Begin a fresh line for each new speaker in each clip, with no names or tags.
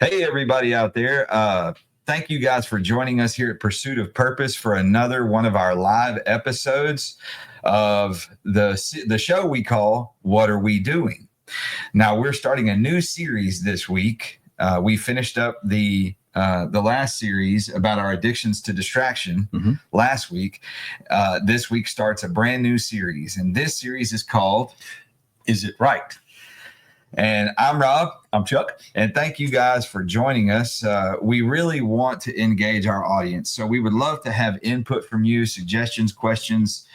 Hey, everybody out there. Thank you guys for joining us here at Pursuit of Purpose for another one of our live episodes of the show we call What Are We Doing? Now, we're starting a new series this week. We finished up the last series about our addictions to distraction last week. This week starts a brand new series, and this series is called Is It Right? And I'm Rob.
I'm Chuck.
And thank you guys for joining us. We really want to engage our audience. So we would love to have input from you, suggestions, questions,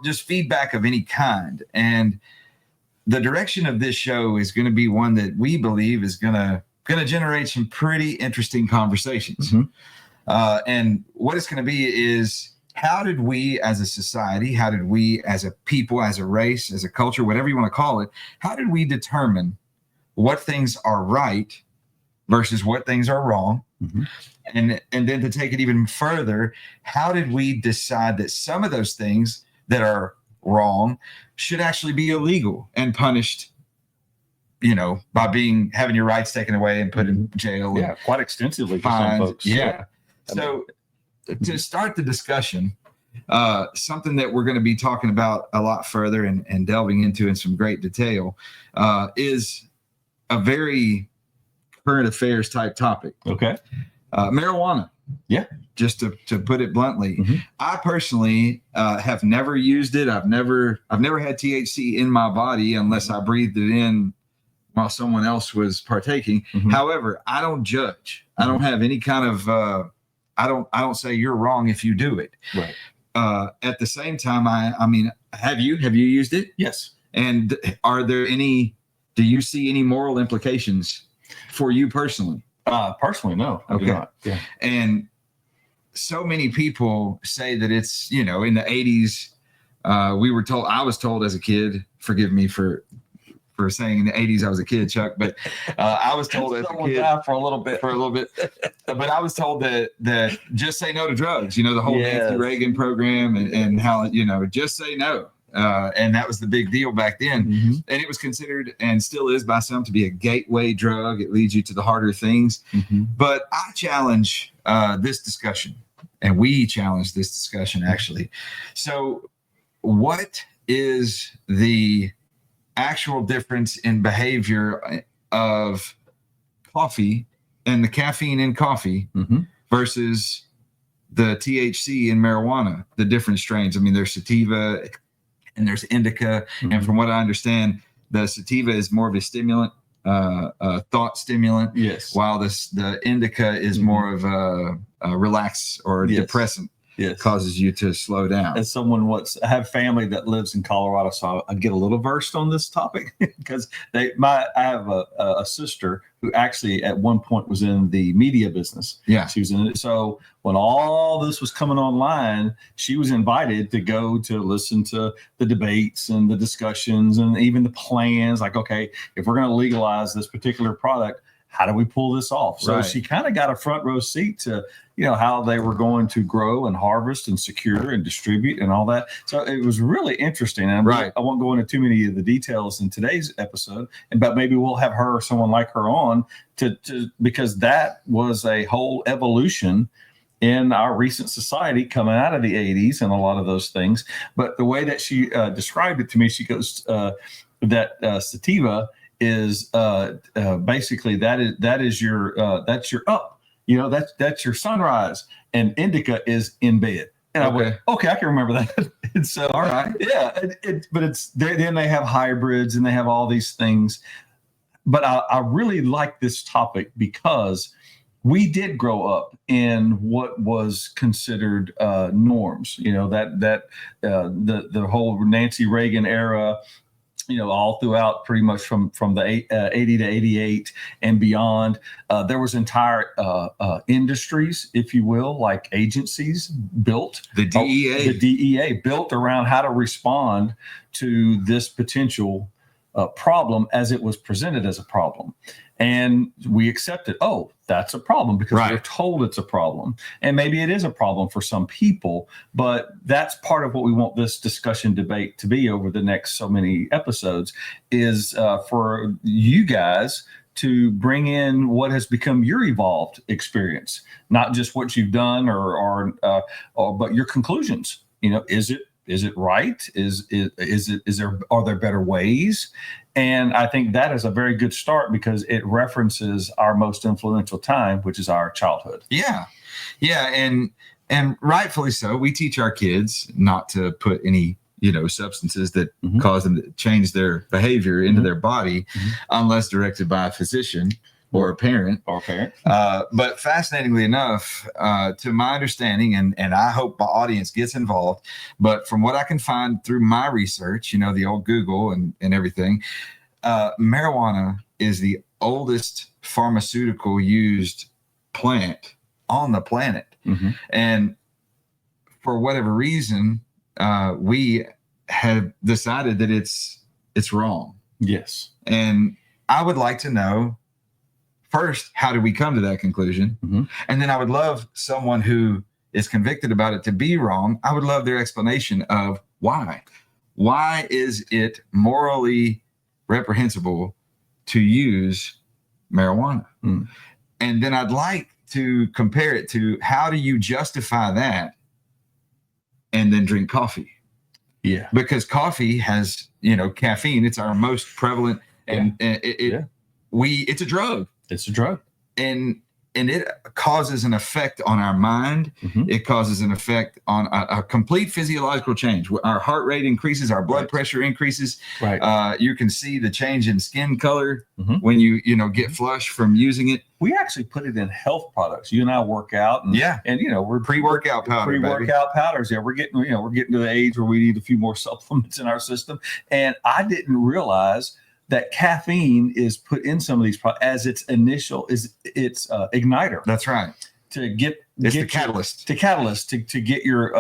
just feedback of any kind. And the direction of this show is going to be one that we believe is going to generate some pretty interesting conversations. And what it's going to be is, how did we as a society, how did we as a people, as a race, as a culture, whatever you want to call it, how did we determine what things are right versus what things are wrong? And then to take it even further, how did we decide that some of those things that are wrong should actually be illegal and punished, by having your rights taken away and put in jail?
Yeah, quite extensively for
some
folks.
Yeah. So to start the discussion, something that we're going to be talking about a lot further and delving into in some great detail is a very current affairs type topic.
Okay.
Marijuana.
Yeah.
Just to put it bluntly, I personally have never used it. I've never had THC in my body unless I breathed it in while someone else was partaking. However, I don't judge. I don't have any kind of I don't say you're wrong if you do it.
Right.
At the same time, I mean, have you used it?
Yes.
And do you see any moral implications for you personally?
Personally, no. I do
Okay.
not. Yeah.
And so many people say that it's, in the 80s, I was told as a kid, forgive me for saying in the 80s I was a kid, Chuck, but I was told as a kid
for a little bit,
but I was told that just say no to drugs, the whole Nancy Reagan program and how, just say no. And that was the big deal back then. And it was considered, and still is by some, to be a gateway drug. It leads you to the harder things. But I challenge this discussion, and we challenge this discussion actually. So what is the actual difference in behavior of coffee and the caffeine in coffee versus the THC in marijuana, the different strains? I mean, there's sativa and there's indica. And from what I understand, the sativa is more of a stimulant, thought stimulant.
Yes.
While the indica is more of a relax or depressant.
Yes.
Causes you to slow down.
As someone I have family that lives in Colorado, so I get a little versed on this topic because I have a sister who actually at one point was in the media business.
Yeah.
She was in it. So when all this was coming online, she was invited to go to listen to the debates and the discussions and even the plans. Like, okay, if we're going to legalize this particular product, how do we pull this off? So she kind of got a front row seat to, how they were going to grow and harvest and secure and distribute and all that. So it was really interesting. And I won't go into too many of the details in today's episode, but maybe we'll have her or someone like her on because that was a whole evolution in our recent society coming out of the 80s and a lot of those things. But the way that she described it to me, she goes that sativa is basically that's your up. That's your sunrise, and indica is in bed. And I went, okay, I can remember that. And so,
all right,
yeah. But then they have hybrids and they have all these things. But I really like this topic because we did grow up in what was considered norms. The whole Nancy Reagan era. All throughout pretty much from the 80 to 88 and beyond, there was entire industries, if you will, like agencies built.
The DEA
built around how to respond to this potential problem as it was presented as a problem. And we accepted, that's a problem because we're told it's a problem. And maybe it is a problem for some people, but that's part of what we want this discussion debate to be over the next so many episodes is for you guys to bring in what has become your evolved experience, not just what you've done but your conclusions. Is it right? Are there better ways? And I think that is a very good start because it references our most influential time, which is our childhood.
Yeah. And rightfully so. We teach our kids not to put any, substances that cause them to change their behavior into their body unless directed by a physician or a parent. But fascinatingly enough, to my understanding, and I hope my audience gets involved, but from what I can find through my research, the old Google and everything, marijuana is the oldest pharmaceutical used plant on the planet. And for whatever reason, we have decided that it's wrong.
Yes.
And I would like to know, first, how did we come to that conclusion? And then I would love someone who is convicted about it to be wrong. I would love their explanation of why. Why is it morally reprehensible to use marijuana? And then I'd like to compare it to, how do you justify that and then drink coffee?
Yeah.
Because coffee has, caffeine. It's our most prevalent, and it's a drug.
It's a drug.
And it causes an effect on our mind. It causes an effect on a complete physiological change. Our heart rate increases, our blood pressure increases.
Right.
You can see the change in skin color when you get flush from using it.
We actually put it in health products. You and I work out, and we're
Pre-workout powder.
Pre-workout powders. Yeah, we're getting to the age where we need a few more supplements in our system. And I didn't realize that caffeine is put in some of these as its initial igniter.
That's right.
The
catalyst.
To get your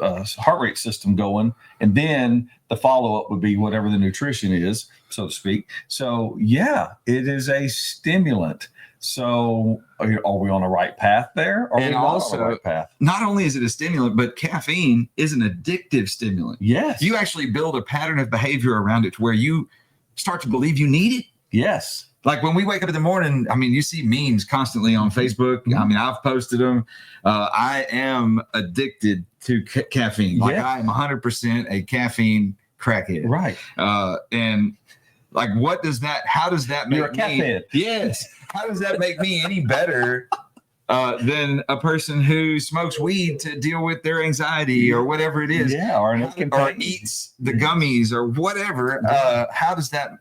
heart rate system going, and then the follow up would be whatever the nutrition is, so to speak. So yeah, it is a stimulant. So are we on the right path there?
And also, on the right path? Not only is it a stimulant, but caffeine is an addictive stimulant.
Yes.
You actually build a pattern of behavior around it to where you start to believe you need it.
Yes.
Like when we wake up in the morning, you see memes constantly on Facebook. I've posted them. I am addicted to caffeine. I am 100% a caffeine crackhead.
Right.
And like, how does that make
You're a caffeine.
Yes. How does that make me any better than a person who smokes weed to deal with their anxiety or whatever it is?
Yeah. Or
eats the gummies or whatever. How does that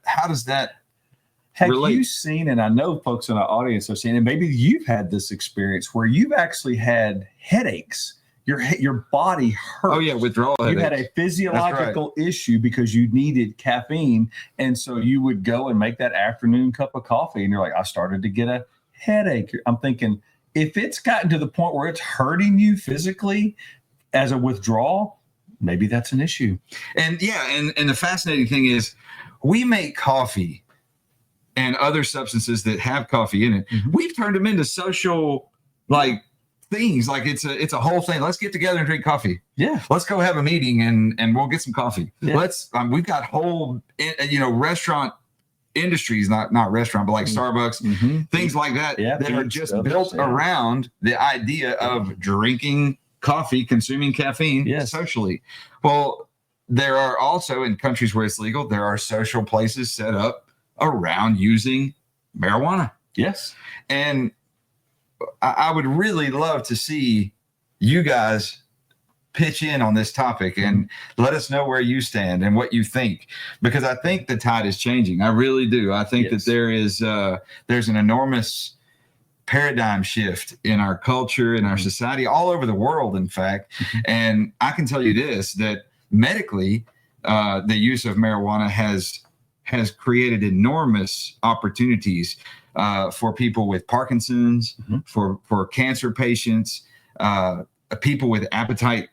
Have
relate?
You seen, and I know folks in our audience have seen, and maybe you've had this experience where you've actually had headaches. Your body hurts.
Oh yeah, withdrawal headaches.
You had a physiological issue because you needed caffeine, and so you would go and make that afternoon cup of coffee, and you're like, I started to get a headache. I'm thinking, if it's gotten to the point where it's hurting you physically as a withdrawal, maybe that's an issue.
And and the fascinating thing is, we make coffee and other substances that have coffee in it. We've turned them into social things. Like it's a whole thing. Let's get together and drink coffee.
Yeah.
Let's go have a meeting and we'll get some coffee.
Yeah.
We've got whole restaurant industries, not restaurant, but like Starbucks, things like that, that are just built around the idea of drinking coffee, consuming caffeine socially. Well, there are also, in countries where it's legal, there are social places set up around using marijuana.
Yes.
And I would really love to see you guys pitch in on this topic and let us know where you stand and what you think, because I think the tide is changing. I really do. I think that there's an enormous paradigm shift in our culture, in our society, all over the world, in fact. And I can tell you this, that medically, the use of marijuana has created enormous opportunities for people with Parkinson's, for cancer patients, people with appetite.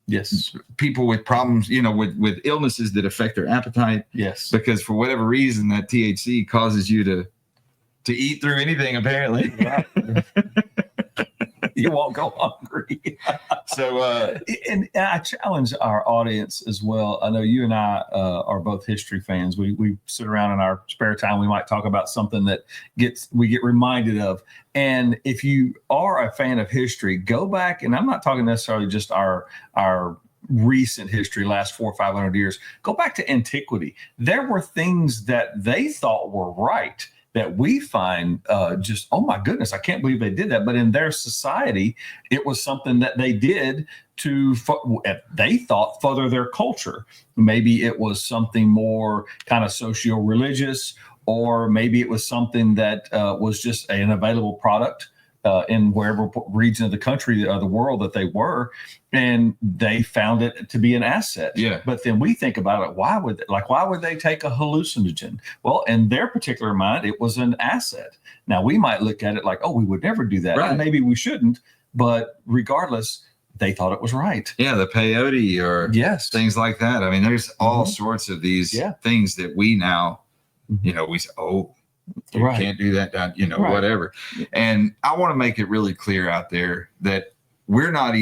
Yes.
People with problems, with illnesses that affect their appetite.
Yes.
Because for whatever reason, that THC causes you to eat through anything, apparently.
You won't go hungry.
So,
And I challenge our audience as well. I know you and I are both history fans. We sit around in our spare time. We might talk about something that we get reminded of. And if you are a fan of history, go back. And I'm not talking necessarily just our recent history, last 400 or 500 years. Go back to antiquity. There were things that they thought were right that we find just, oh my goodness, I can't believe they did that. But in their society, it was something that they did to, they thought, further their culture. Maybe it was something more kind of socio-religious, or maybe it was something that was just an available product in wherever region of the country or the world that they were, and they found it to be an asset.
Yeah.
But then we think about it, why would they take a hallucinogen? Well, in their particular mind, it was an asset. Now we might look at it like, oh, we would never do that.
Right.
And maybe we shouldn't, but regardless, they thought it was right.
Yeah, the peyote or things like that. I mean, there's all sorts of these things that we now, we say, oh, you can't do that, whatever. And I want to make it really clear out there that we're not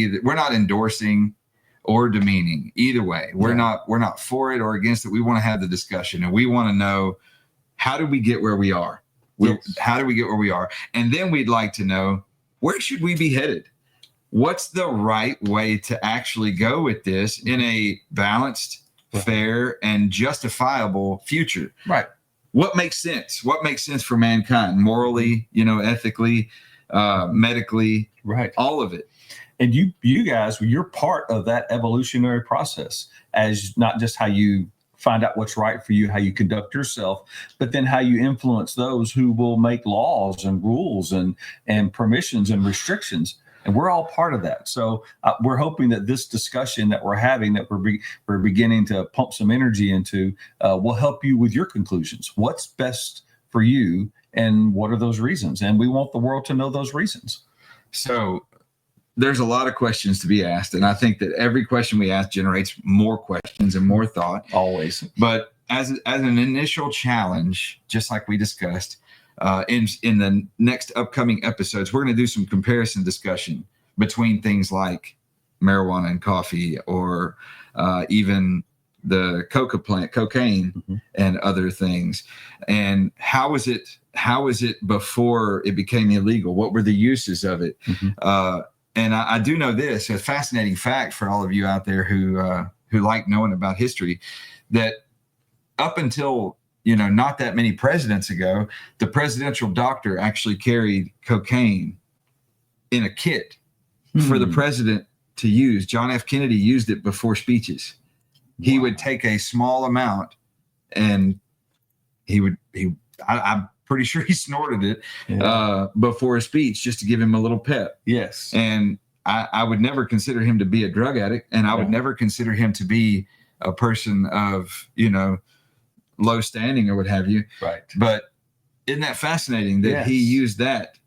endorsing or demeaning either way. We're not for it or against it. We want to have the discussion, and we want to know, how do we get where we are? How do we get where we are? And then we'd like to know, where should we be headed? What's the right way to actually go with this in a balanced, fair, and justifiable future?
Right.
What makes sense? What makes sense for mankind, morally, ethically, medically,
right?
All of it.
And you guys, you're part of that evolutionary process, as not just how you find out what's right for you, how you conduct yourself, but then how you influence those who will make laws and rules and permissions and restrictions. And we're all part of that. So we're hoping that this discussion that we're having, that we're beginning to pump some energy into, will help you with your conclusions. What's best for you, and what are those reasons? And we want the world to know those reasons.
So there's a lot of questions to be asked. And I think that every question we ask generates more questions and more thought.
Always.
But as an initial challenge, just like we discussed, in the next upcoming episodes, we're going to do some comparison discussion between things like marijuana and coffee, or even the coca plant, cocaine, and other things. And how is it before it became illegal? What were the uses of it? And I do know this, a fascinating fact for all of you out there who like knowing about history, that up until not that many presidents ago, the presidential doctor actually carried cocaine in a kit for the president to use. John F. Kennedy used it before speeches. He would take a small amount, and I'm pretty sure he snorted it before a speech, just to give him a little pep.
Yes.
And I would never consider him to be a drug addict, and I would never consider him to be a person of, low standing or what have you.
Right.
But isn't that fascinating that he used that?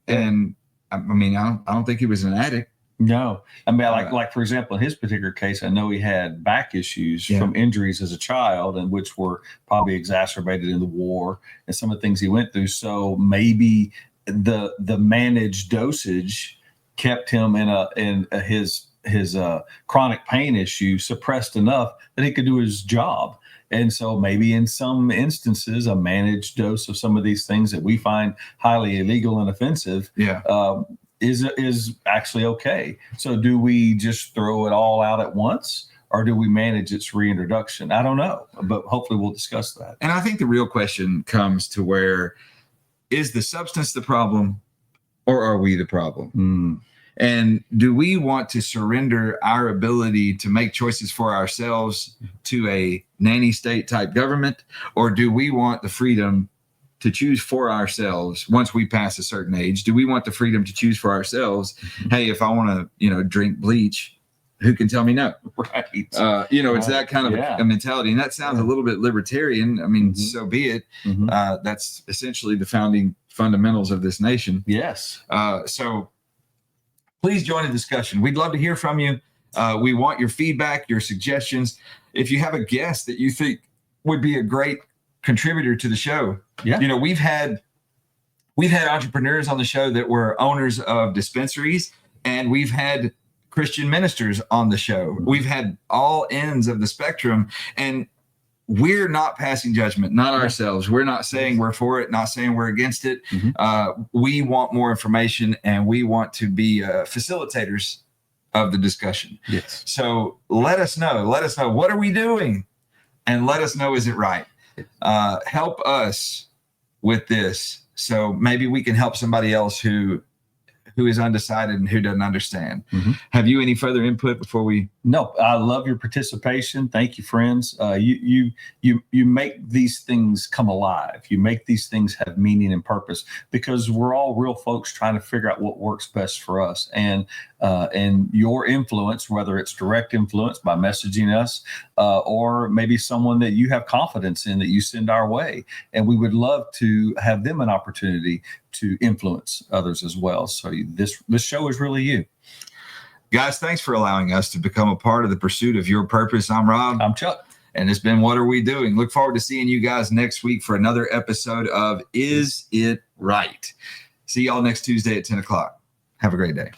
And I mean, I don't think he was an addict.
No. I mean, like for example, in his particular case, I know he had back issues from injuries as a child, and which were probably exacerbated in the war and some of the things he went through. So maybe the managed dosage kept him in his chronic pain issue suppressed enough that he could do his job. And so maybe in some instances, a managed dose of some of these things that we find highly illegal and offensive is actually okay. So do we just throw it all out at once, or do we manage its reintroduction? I don't know, but hopefully we'll discuss that.
And I think the real question comes to where, is the substance the problem, or are we the problem? And do we want to surrender our ability to make choices for ourselves to a nanny state type government, or do we want the freedom to choose for ourselves once we pass a certain age? Do we want the freedom to choose for ourselves? Hey, if I want to, drink bleach, who can tell me no?
Right.
It's that kind of a mentality. And that sounds a little bit libertarian. I mean, so be it. That's essentially the founding fundamentals of this nation.
Yes.
So please join the discussion. We'd love to hear from you. We want your feedback, your suggestions. If you have a guest that you think would be a great contributor to the show, we've had entrepreneurs on the show that were owners of dispensaries And we've had Christian ministers on the show. We've had all ends of the spectrum, and we're not passing judgment, not ourselves. We're not saying we're for it, not saying we're against it. We want more information, and we want to be facilitators of the discussion.
Yes.
So let us know. Let us know, what are we doing? And let us know, is it right? Help us with this, so maybe we can help somebody else who is undecided and who doesn't understand. Have you any further input before we?
No, I love your participation. Thank you, friends. You make these things come alive. You make these things have meaning and purpose, because we're all real folks trying to figure out what works best for us. And your influence, whether it's direct influence by messaging us, or maybe someone that you have confidence in that you send our way, and we would love to have them an opportunity to influence others as well. So this show is really you.
Guys, thanks for allowing us to become a part of the pursuit of your purpose. I'm Rob.
I'm Chuck.
And it's been What Are We Doing? Look forward to seeing you guys next week for another episode of Is It Right? See y'all next Tuesday at 10 o'clock. Have a great day.